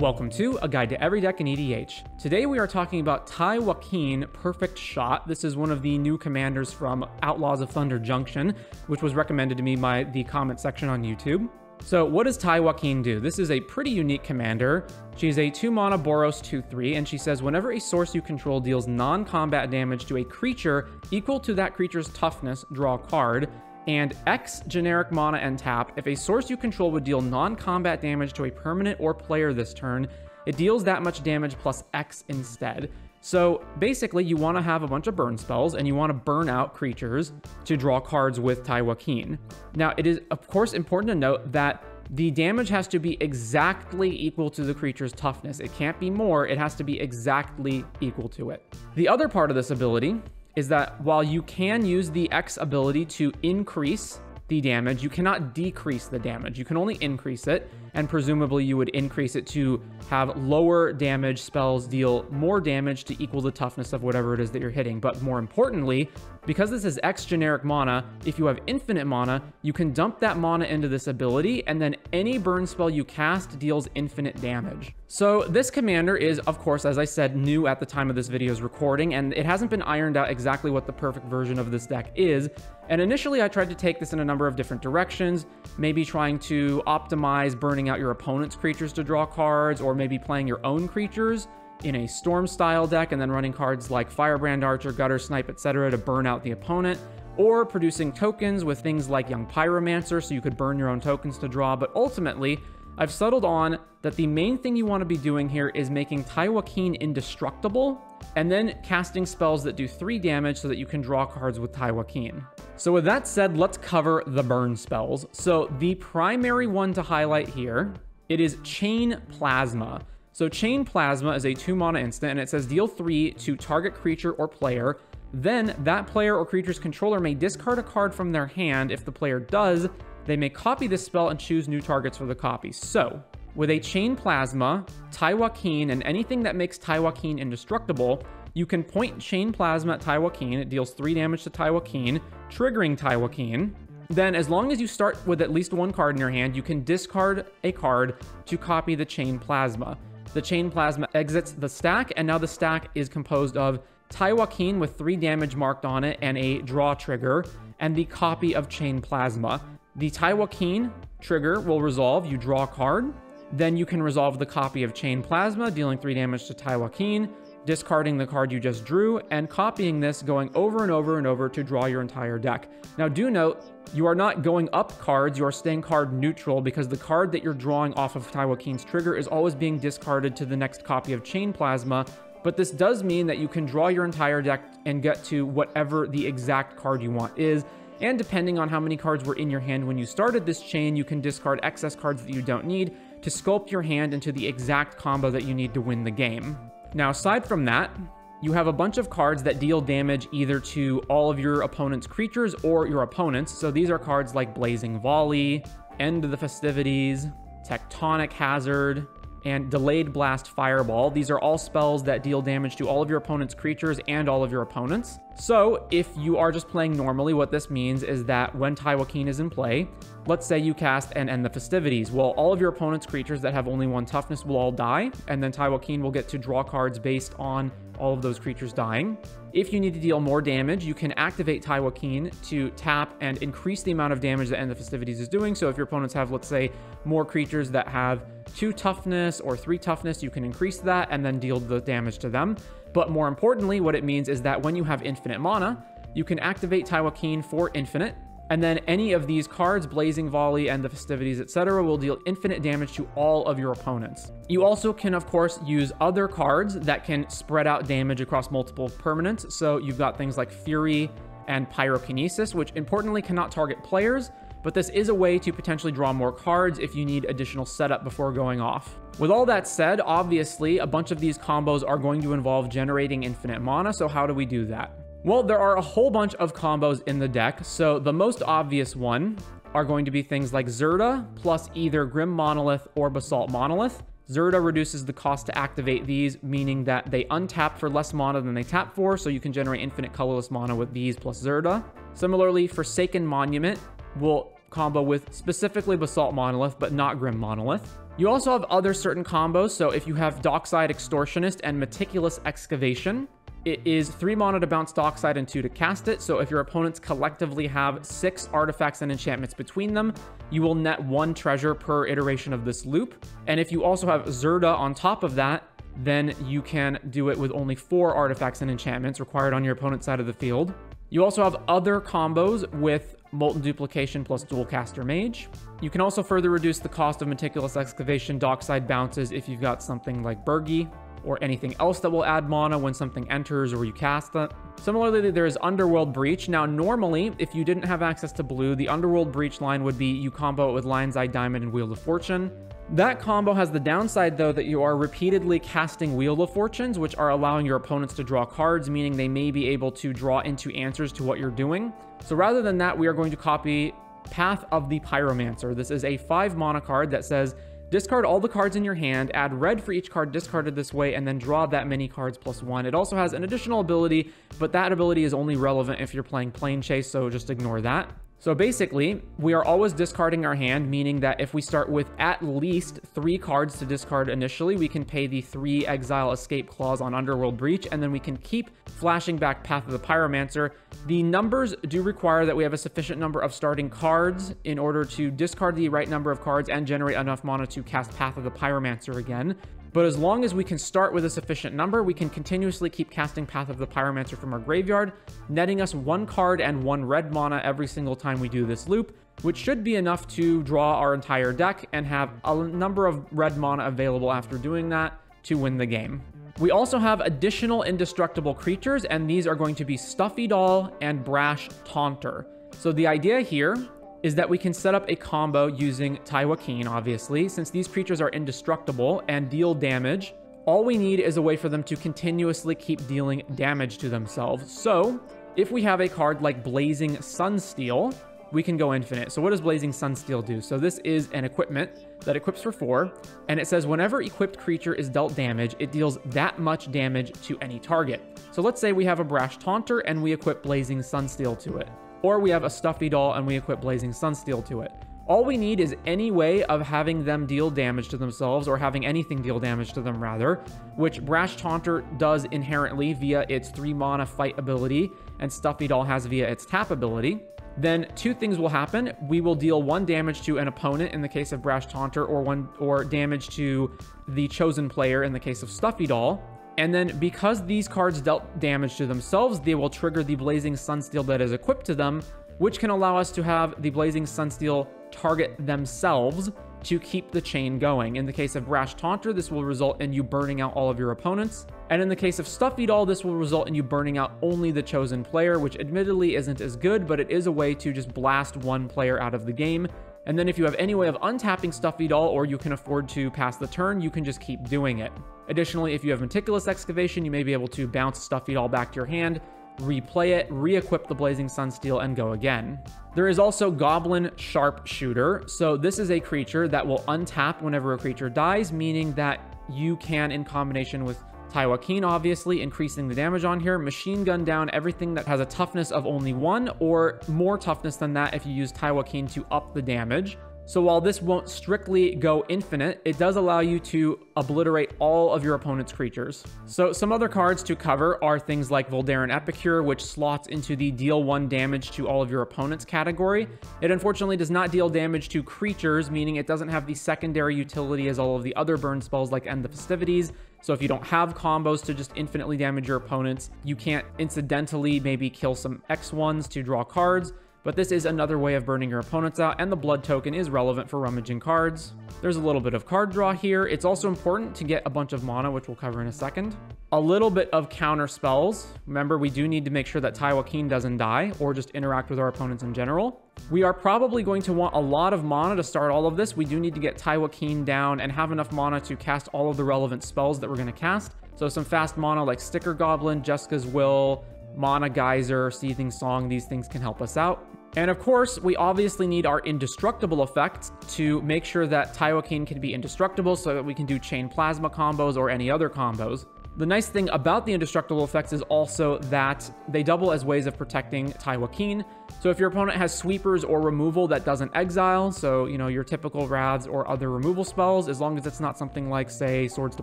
Welcome to A Guide to Every Deck in EDH. Today we are talking about Taii Wakeen Perfect Shot. This is one of the new commanders from Outlaws of Thunder Junction, which was recommended to me by the comment section on YouTube. So what does Taii Wakeen do? This is a pretty unique commander. She's a 2-mana Boros 2/3, and she says whenever a source you control deals non-combat damage to a creature equal to that creature's toughness, draw a card, and X generic mana and tap. If a source you control would deal non-combat damage to a permanent or player this turn, it deals that much damage plus X instead. So basically, you want to have a bunch of burn spells, and you want to burn out creatures to draw cards with Taii Wakeen. Now, it is, of course, important to note that the damage has to be exactly equal to the creature's toughness. It can't be more, it has to be exactly equal to it. The other part of this ability is that while you can use the X ability to increase the damage, you cannot decrease the damage. You can only increase it, and presumably you would increase it to have lower damage spells deal more damage to equal the toughness of whatever it is that you're hitting. But more importantly, because this is X generic mana, if you have infinite mana, you can dump that mana into this ability, and then any burn spell you cast deals infinite damage. So this commander is, of course, as I said, new at the time of this video's recording, and it hasn't been ironed out exactly what the perfect version of this deck is. And initially I tried to take this in a number of different directions, maybe trying to optimize burning out your opponent's creatures to draw cards, or maybe playing your own creatures in a storm style deck and then running cards like Firebrand Archer, Gutter Snipe, etc. to burn out the opponent, or producing tokens with things like Young Pyromancer so you could burn your own tokens to draw. But ultimately, I've settled on that the main thing you want to be doing here is making Taii Wakeen indestructible, and then casting spells that do 3 damage so that you can draw cards with Taii Wakeen. So with that said, let's cover the burn spells. So the primary one to highlight here, it is Chain Plasma. So Chain Plasma is a 2-mana instant, and it says deal 3 to target creature or player. Then that player or creature's controller may discard a card from their hand. If the player does, they may copy this spell and choose new targets for the copy. So with a Chain Plasma, Taii Wakeen, and anything that makes Taii Wakeen indestructible, you can point Chain Plasma at Taii Wakeen. It deals 3 damage to Taii Wakeen, triggering Taii Wakeen. Then, as long as you start with at least 1 card in your hand, you can discard a card to copy the Chain Plasma. The Chain Plasma exits the stack, and now the stack is composed of Taii Wakeen with 3 damage marked on it and a draw trigger, and the copy of Chain Plasma. The Taii Wakeen trigger will resolve, you draw a card, then you can resolve the copy of Chain Plasma, dealing 3 damage to Taii Wakeen, discarding the card you just drew, and copying this, going over and over and over to draw your entire deck. Now do note, you are not going up cards, you are staying card neutral, because the card that you're drawing off of Taii Wakeen's trigger is always being discarded to the next copy of Chain Plasma, but this does mean that you can draw your entire deck and get to whatever the exact card you want is. And depending on how many cards were in your hand when you started this chain, you can discard excess cards that you don't need to sculpt your hand into the exact combo that you need to win the game. Now, aside from that, you have a bunch of cards that deal damage either to all of your opponent's creatures or your opponents. So these are cards like Blazing Volley, End of the Festivities, Tectonic Hazard, and Delayed Blast Fireball. These are all spells that deal damage to all of your opponent's creatures and all of your opponents. So if you are just playing normally, what this means is that when Taii Wakeen is in play, let's say you cast and End the Festivities. Well, all of your opponent's creatures that have only 1 toughness will all die, and then Taii Wakeen will get to draw cards based on all of those creatures dying. If you need to deal more damage, you can activate Taii Wakeen to tap and increase the amount of damage that End the Festivities is doing. So if your opponents have, let's say, more creatures that have 2 toughness or 3 toughness, you can increase that and then deal the damage to them. But more importantly, what it means is that when you have infinite mana, you can activate Taii Wakeen for infinite, and then any of these cards, Blazing Volley, End the Festivities, etc., will deal infinite damage to all of your opponents. You also can, of course, use other cards that can spread out damage across multiple permanents. So you've got things like Fury and Pyrokinesis, which importantly cannot target players, but this is a way to potentially draw more cards if you need additional setup before going off. With all that said, obviously, a bunch of these combos are going to involve generating infinite mana, so how do we do that? Well, there are a whole bunch of combos in the deck, so the most obvious one are going to be things like Zirda plus either Grim Monolith or Basalt Monolith. Zirda reduces the cost to activate these, meaning that they untap for less mana than they tap for, so you can generate infinite colorless mana with these plus Zirda. Similarly, Forsaken Monument will combo with specifically Basalt Monolith, but not Grim Monolith. You also have other certain combos, so if you have Dockside Extortionist and Meticulous Excavation, it is 3 mana to bounce Dockside and 2 to cast it, so if your opponents collectively have 6 artifacts and enchantments between them, you will net 1 treasure per iteration of this loop. And if you also have Zerda on top of that, then you can do it with only 4 artifacts and enchantments required on your opponent's side of the field. You also have other combos with Molten Duplication plus Dualcaster Mage. You can also further reduce the cost of Meticulous Excavation Dockside bounces if you've got something like Burgi, or anything else that will add mana when something enters or you cast it. Similarly, there is Underworld Breach. Now, normally, if you didn't have access to blue, the Underworld Breach line would be you combo it with Lion's Eye Diamond and Wheel of Fortune. That combo has the downside, though, that you are repeatedly casting Wheel of Fortunes, which are allowing your opponents to draw cards, meaning they may be able to draw into answers to what you're doing. So rather than that, we are going to copy Path of the Pyromancer. This is a 5 mana card that says, discard all the cards in your hand, add red for each card discarded this way, and then draw that many cards +1. It also has an additional ability, but that ability is only relevant if you're playing Plane Chase, so just ignore that. So basically, we are always discarding our hand, meaning that if we start with at least 3 cards to discard initially, we can pay the 3 Exile Escape clause on Underworld Breach, and then we can keep flashing back Path of the Pyromancer. The numbers do require that we have a sufficient number of starting cards in order to discard the right number of cards and generate enough mana to cast Path of the Pyromancer again. But as long as we can start with a sufficient number, we can continuously keep casting Path of the Pyromancer from our graveyard, netting us 1 card and 1 red mana every single time we do this loop, which should be enough to draw our entire deck and have a number of red mana available after doing that to win the game. We also have additional indestructible creatures, and these are going to be Stuffy Doll and Brash Taunter. So the idea here is that we can set up a combo using Taii Wakeen, obviously. Since these creatures are indestructible and deal damage, all we need is a way for them to continuously keep dealing damage to themselves. So if we have a card like Blazing Sunsteel, we can go infinite. So what does Blazing Sunsteel do? So this is an equipment that equips for 4, and it says whenever equipped creature is dealt damage, it deals that much damage to any target. So let's say we have a Brash Taunter and we equip Blazing Sunsteel to it. Or we have a Stuffy Doll and we equip Blazing Sunsteel to it. All we need is any way of having them deal damage to themselves, or having anything deal damage to them rather, which Brash Taunter does inherently via its 3 mana fight ability, and Stuffy Doll has via its tap ability. Then 2 things will happen. We will deal 1 damage to an opponent in the case of Brash Taunter, or damage to the chosen player in the case of Stuffy Doll. And then because these cards dealt damage to themselves, they will trigger the Blazing Sunsteel that is equipped to them, which can allow us to have the Blazing Sunsteel target themselves to keep the chain going. In the case of Brash Taunter, this will result in you burning out all of your opponents. And in the case of Stuffy Doll, this will result in you burning out only the chosen player, which admittedly isn't as good, but it is a way to just blast 1 player out of the game. And then if you have any way of untapping Stuffy Doll, or you can afford to pass the turn, you can just keep doing it. Additionally, if you have Meticulous Excavation, you may be able to bounce Stuffy Doll back to your hand, replay it, re-equip the Blazing Sunsteel, and go again. There is also Goblin Sharpshooter. So this is a creature that will untap whenever a creature dies, meaning that you can, in combination with Taii Wakeen, obviously, increasing the damage on here, machine gun down everything that has a toughness of only 1, or more toughness than that if you use Taii Wakeen to up the damage. So while this won't strictly go infinite, it does allow you to obliterate all of your opponent's creatures. So some other cards to cover are things like Voldaren Epicure, which slots into the deal 1 damage to all of your opponents category. It unfortunately does not deal damage to creatures, meaning it doesn't have the secondary utility as all of the other burn spells like End the Festivities. So if you don't have combos to just infinitely damage your opponents, you can't incidentally maybe kill some X1s to draw cards. But this is another way of burning your opponents out, and the blood token is relevant for rummaging cards. There's a little bit of card draw here. It's also important to get a bunch of mana, which we'll cover in a second. A little bit of counter spells. Remember, we do need to make sure that Taii Wakeen doesn't die, or just interact with our opponents in general. We are probably going to want a lot of mana to start all of this. We do need to get Taii Wakeen down and have enough mana to cast all of the relevant spells that we're going to cast. So some fast mana like Sticker Goblin, Jessica's Will, Mana Geyser, Seething Song, these things can help us out. And of course, we obviously need our Indestructible Effects to make sure that Taii Wakeen can be indestructible so that we can do Chain Plasma combos or any other combos. The nice thing about the Indestructible Effects is also that they double as ways of protecting Taii Wakeen. So if your opponent has sweepers or removal that doesn't exile, so, you know, your typical Wraths or other removal spells, as long as it's not something like, say, Swords to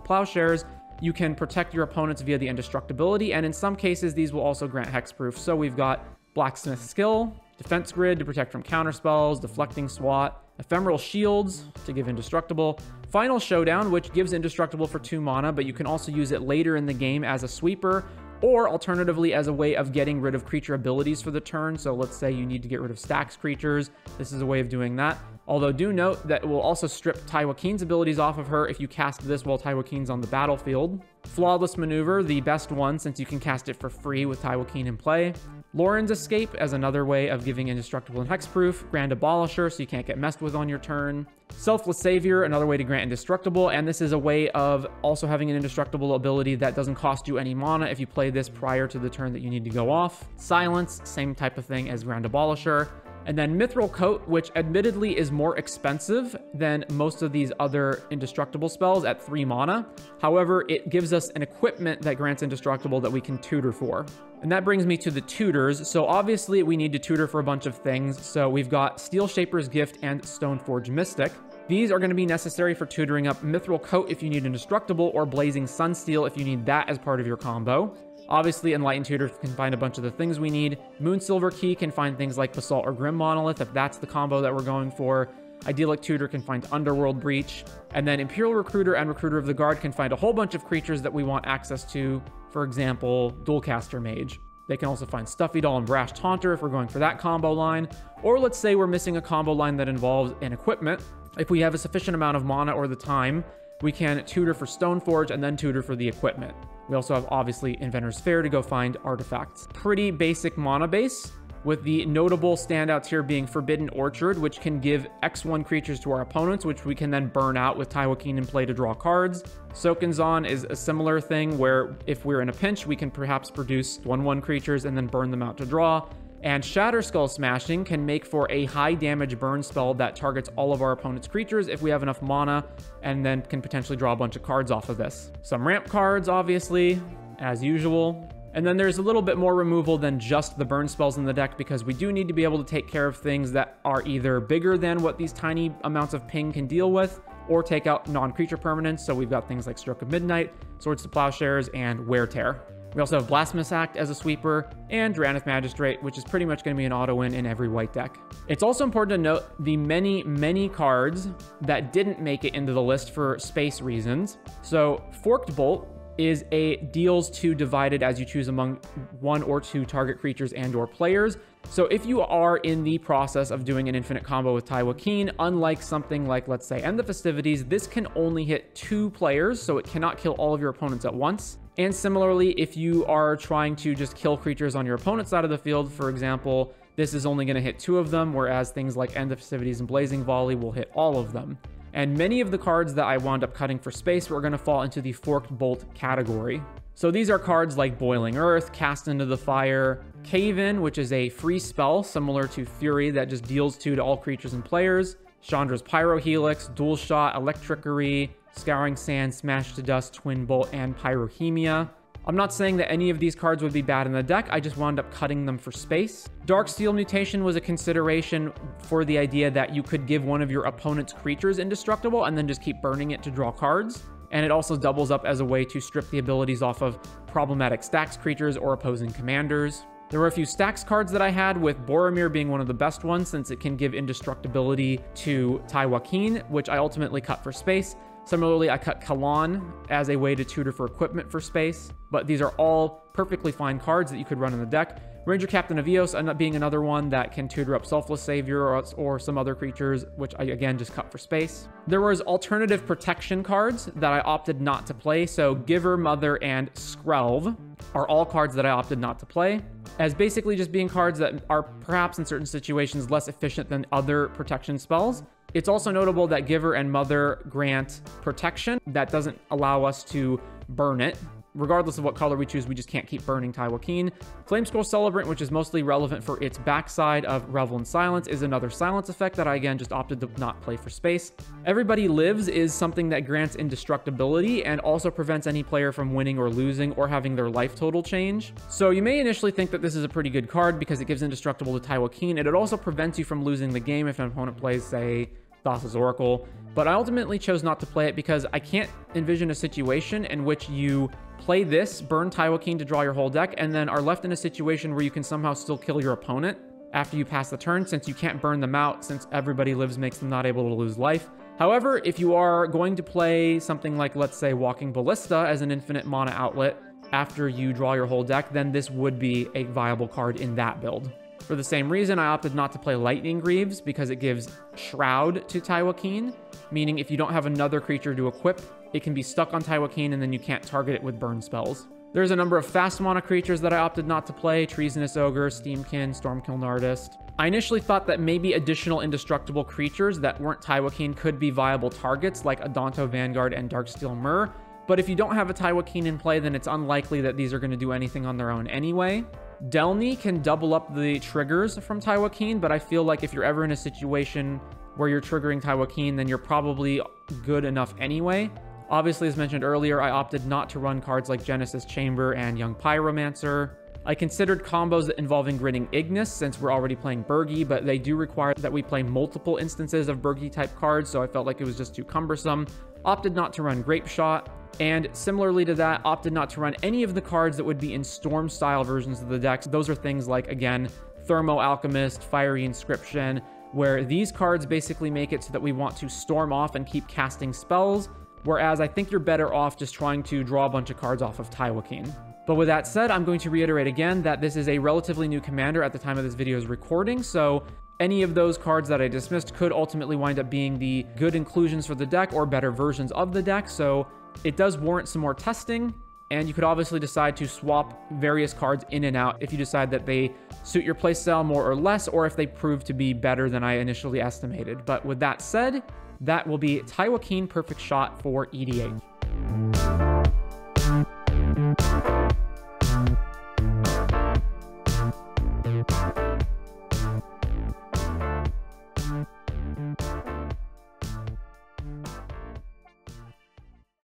Plowshares, you can protect your opponents via the indestructibility, and in some cases, these will also grant hexproof. So we've got Blacksmith Skill, Defense Grid to protect from counterspells, Deflecting Swat, Ephemeral Shields to give indestructible, Final Showdown, which gives indestructible for 2 mana, but you can also use it later in the game as a sweeper, or alternatively as a way of getting rid of creature abilities for the turn. So let's say you need to get rid of stacks creatures. This is a way of doing that. Although do note that it will also strip Taii Wakeen's abilities off of her if you cast this while Taii Wakeen's on the battlefield. Flawless Maneuver, the best one since you can cast it for free with Taii Wakeen in play. Lauren's Escape as another way of giving indestructible and hexproof. Grand Abolisher, so you can't get messed with on your turn. Selfless Savior, another way to grant indestructible, and this is a way of also having an indestructible ability that doesn't cost you any mana if you play this prior to the turn that you need to go off. Silence, same type of thing as Grand Abolisher. And then Mithril Coat, which admittedly is more expensive than most of these other indestructible spells at 3 mana. However, it gives us an equipment that grants indestructible that we can tutor for. And that brings me to the tutors. So obviously we need to tutor for a bunch of things. So we've got Steel Shaper's Gift and Stoneforge Mystic. These are going to be necessary for tutoring up Mithril Coat if you need indestructible, or Blazing Sunsteel if you need that as part of your combo. Obviously, Enlightened Tutor can find a bunch of the things we need. Moonsilver Key can find things like Basalt or Grim Monolith if that's the combo that we're going for. Idyllic Tutor can find Underworld Breach. And then Imperial Recruiter and Recruiter of the Guard can find a whole bunch of creatures that we want access to. For example, Dualcaster Mage. They can also find Stuffy Doll and Brash Taunter if we're going for that combo line. Or let's say we're missing a combo line that involves an equipment. If we have a sufficient amount of mana or the time, we can tutor for Stoneforge and then tutor for the equipment. We also have, obviously, Inventor's Fair to go find artifacts. Pretty basic mana base, with the notable standouts here being Forbidden Orchard, which can give X1 creatures to our opponents, which we can then burn out with Taii Wakeen in play to draw cards. Sokenzan is a similar thing, where if we're in a pinch, we can perhaps produce 1/1 creatures and then burn them out to draw. And Shatter Skull Smashing can make for a high damage burn spell that targets all of our opponent's creatures if we have enough mana, and then can potentially draw a bunch of cards off of this. Some ramp cards, obviously, as usual. And then there's a little bit more removal than just the burn spells in the deck, because we do need to be able to take care of things that are either bigger than what these tiny amounts of ping can deal with, or take out non-creature permanents. So we've got things like Stroke of Midnight, Swords to Plowshares, and Wear Tear. We also have Blasphemous Act as a sweeper, and Drannith Magistrate, which is pretty much going to be an auto-win in every white deck. It's also important to note the many cards that didn't make it into the list for space reasons. So Forked Bolt is a deals 2 divided as you choose among 1 or 2 target creatures and or players. So if you are in the process of doing an infinite combo with Taii Wakeen, unlike something like, let's say, End the Festivities, this can only hit 2 players, so it cannot kill all of your opponents at once. And similarly, if you are trying to just kill creatures on your opponent's side of the field, for example, this is only going to hit 2 of them, whereas things like End the Festivities and Blazing Volley will hit all of them. And many of the cards that I wound up cutting for space were going to fall into the Forked Bolt category. So these are cards like Boiling Earth, Cast into the Fire, Cave In, which is a free spell similar to Fury that just deals 2 to all creatures and players, Chandra's Pyro Helix, Dual Shot, Electrickery, Scouring Sand, Smash to Dust, Twin Bolt, and Pyrohemia. I'm not saying that any of these cards would be bad in the deck, I just wound up cutting them for space. Darksteel Mutation was a consideration for the idea that you could give one of your opponent's creatures indestructible and then just keep burning it to draw cards. And it also doubles up as a way to strip the abilities off of problematic stacks creatures or opposing commanders. There were a few stacks cards that I had, with Boromir being one of the best ones since it can give indestructibility to Taii Wakeen, which I ultimately cut for space. Similarly, I cut Kalan as a way to tutor for equipment for space, but these are all perfectly fine cards that you could run in the deck. Ranger Captain of Eos being another one that can tutor up Selfless Savior or some other creatures, which I again just cut for space. There was alternative protection cards that I opted not to play, so Giver, Mother, and Skrelv are all cards that I opted not to play, as basically just being cards that are perhaps in certain situations less efficient than other protection spells. It's also notable that Giver and Mother grant protection that doesn't allow us to burn it. regardless of what color we choose, we just can't keep burning Taii Wakeen. Flame Scroll Celebrant, which is mostly relevant for its backside of Revel in Silence, is another silence effect that I, again, just opted to not play for space. Everybody Lives is something that grants indestructibility and also prevents any player from winning or losing or having their life total change. So you may initially think that this is a pretty good card because it gives indestructible to Taii Wakeen, and it also prevents you from losing the game if an opponent plays, say, Thassa's Oracle. But I ultimately chose not to play it because I can't envision a situation in which you play this, burn Taii Wakeen to draw your whole deck, and then are left in a situation where you can somehow still kill your opponent after you pass the turn, since you can't burn them out, since Everybody Lives makes them not able to lose life. However, if you are going to play something like, let's say, Walking Ballista as an infinite mana outlet after you draw your whole deck, then this would be a viable card in that build. For the same reason, I opted not to play Lightning Greaves because it gives Shroud to Taii Wakeen, meaning if you don't have another creature to equip, it can be stuck on Taii Wakeen and then you can't target it with burn spells. There's a number of fast mana creatures that I opted not to play: Treasonous Ogre, Steamkin, Stormkiln Artist. I initially thought that maybe additional indestructible creatures that weren't Taii Wakeen could be viable targets, like Adanto Vanguard and Darksteel Myr, but if you don't have a Taii Wakeen in play, then it's unlikely that these are going to do anything on their own anyway. Delny can double up the triggers from Taii Wakeen, but I feel like if you're ever in a situation where you're triggering Taii Wakeen, then you're probably good enough anyway. Obviously, as mentioned earlier, I opted not to run cards like Genesis Chamber and Young Pyromancer. I considered combos involving Grinning Ignis since we're already playing Birgi, but they do require that we play multiple instances of Birgi type cards, so I felt like it was just too cumbersome. Opted not to run Grape Shot, and similarly to that, opted not to run any of the cards that would be in Storm style versions of the decks. Those are things like, again, Thermo Alchemist, Fiery Inscription, where these cards basically make it so that we want to storm off and keep casting spells, whereas I think you're better off just trying to draw a bunch of cards off of Taii Wakeen. But with that said, I'm going to reiterate again that this is a relatively new commander at the time of this video's recording, so any of those cards that I dismissed could ultimately wind up being the good inclusions for the deck or better versions of the deck, so it does warrant some more testing, and you could obviously decide to swap various cards in and out if you decide that they suit your playstyle more or less, or if they prove to be better than I initially estimated. But with that said, that will be Taii Wakeen Perfect Shot for EDH.